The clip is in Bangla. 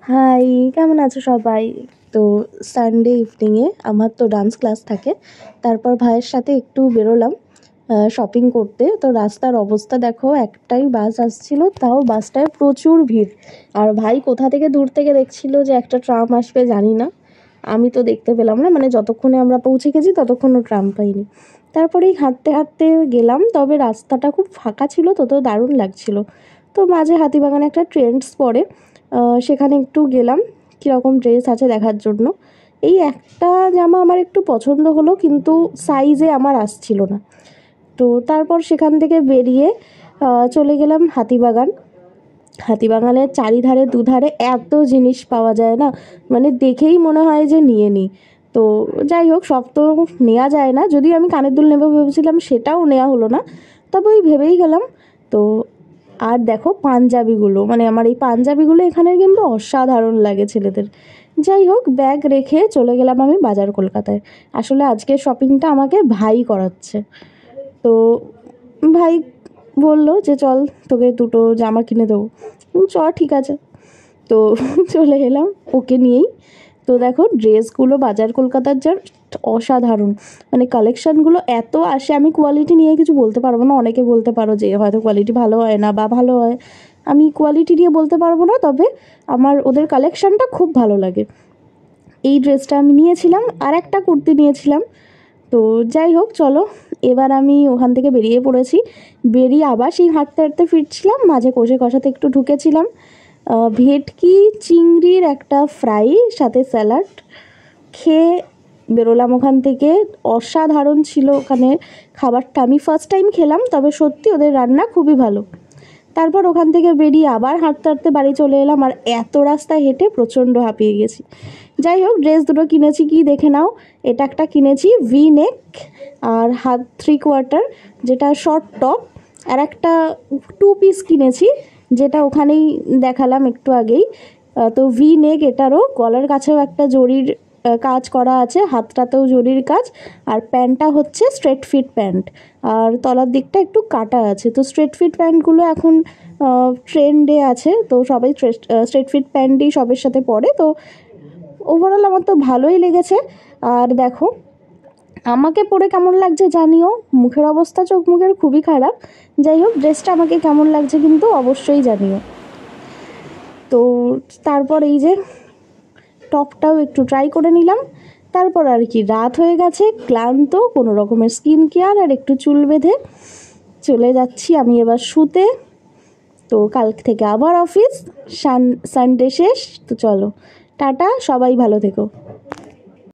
হাই, কেমন আছো সবাই? তো সানডে ইভিনিংয়ে আমার তো ডান্স ক্লাস থাকে। তারপর ভাইয়ের সাথে একটু বেরোলাম শপিং করতে। তো রাস্তার অবস্থা দেখো, একটাই বাস আসছিল, তাও বাসটায় প্রচুর ভিড়। আর ভাই কোথা থেকে দূর থেকে দেখছিল যে একটা ট্রাম আসবে, জানি না, আমি তো দেখতে পেলাম না, মানে যতক্ষণে আমরা পৌঁছে গেছি ততক্ষণও ট্রাম পাইনি। তারপরেই হাঁটতে হাঁটতে গেলাম, তবে রাস্তাটা খুব ফাঁকা ছিল, তো দারুণ লাগছিল। তো মাঝে হাতিবাগানে একটা ট্রেন্ডস পড়ে, সেখানে একটু গেলাম কীরকম ড্রেস আছে দেখার জন্য। এই একটা জামা আমার একটু পছন্দ হলো, কিন্তু সাইজে আমার আসছিল না। তো তারপর সেখান থেকে বেরিয়ে চলে গেলাম হাতিবাগান। হাতিবাগানের চারিধারে দুধারে এত জিনিস পাওয়া যায় না, মানে দেখেই মনে হয় যে নিয়ে নিই। তো যাই হোক, সব তো নেওয়া যায় না, যদিও আমি কানের দুল নেবো ভেবেছিলাম, সেটাও নেওয়া হলো না। তবে ওই ভেবেই গেলাম। তো আর দেখো পাঞ্জাবিগুলো, মানে আমার এই পাঞ্জাবিগুলো এখানের কিন্তু অসাধারণ লাগে ছেলেদের। যাই হোক, ব্যাগ রেখে চলে গেলাম আমি বাজার কলকাতায়। আসলে আজকের শপিংটা আমাকে ভাই করাচ্ছে। তো ভাই বলল যে চল, তোকে দুটো জামা কিনে দেবো। চ, ঠিক আছে। তো চলে এলাম ওকে নিয়েই। তো দেখো ড্রেসগুলো বাজার কলকাতার যা অসাধারণ, মানে কালেকশানগুলো এত আসে, আমি কোয়ালিটি নিয়ে কিছু বলতে পারবো না। অনেকে বলতে পারো যে হয়তো কোয়ালিটি ভালো হয় না বা ভালো হয়, আমি কোয়ালিটি নিয়ে বলতে পারবো না, তবে আমার ওদের কালেকশানটা খুব ভালো লাগে। এই ড্রেসটা আমি নিয়েছিলাম, আর একটা কুর্তি নিয়েছিলাম। তো যাই হোক, চলো, এবার আমি ওখান থেকে বেরিয়ে পড়েছি। বেরিয়ে আবার সেই হাঁটতে হাঁটতে ফিরছিলাম, মাঝে কষে কষাতে একটু ঢুকেছিলাম। ভেটকি চিংড়ির একটা ফ্রাই, সাথে স্যালাড খেয়ে বেরোলাম ওখান থেকে। অসাধারণ ছিল ওখানে খাবারটা, আমি ফার্স্ট টাইম খেলাম, তবে সত্যি ওদের রান্না খুবই ভালো। তারপর ওখান থেকে বেরিয়ে আবার হাঁটতে হাঁটতে বাড়ি চলে এলাম, আর এত রাস্তা হেঁটে প্রচণ্ড হাঁপিয়ে গেছি। যাই হোক, ড্রেস দুটো কিনেছি, কি দেখে নাও। এটা একটা কিনেছি ভি নেক আর হাত 3/4, যেটা শর্ট টপ। আর একটা 2 পিস কিনেছি, যেটা ওখানেই দেখালাম একটু আগেই। তো ভি নেক, এটারও গলার কাছেও একটা জরির কাজ করা আছে, হাতটাতেও জরির কাজ। আর প্যান্টটা হচ্ছে স্ট্রেট ফিট প্যান্ট, আর তলার দিকটা একটু কাটা আছে। তো স্ট্রেট ফিট প্যান্টগুলো এখন ট্রেন্ডে আছে, তো সবাই স্ট্রেট ফিট প্যান্টই সবের সাথে পরে। তো ওভারঅল আমার তো ভালোই লেগেছে। আর দেখো, আমাকে পরে কেমন লাগছে জানিও, মুখের অবস্থা, চোখ মুখের খুবই খারাপ। যাই হোক, ড্রেসটা আমাকে কেমন লাগছে কিন্তু অবশ্যই জানিও। তো তারপর এই যে টপটাও একটু ট্রাই করে নিলাম। তারপর আর কি, রাত হয়ে গেছে, ক্লান্ত, কোনো রকমের স্কিন কেয়ার আর একটু চুল বেঁধে চলে যাচ্ছি আমি এবার শুতে। তো কাল থেকে আবার অফিস, সানডে শেষ। তো চলো, টাটা, সবাই ভালো থেকো।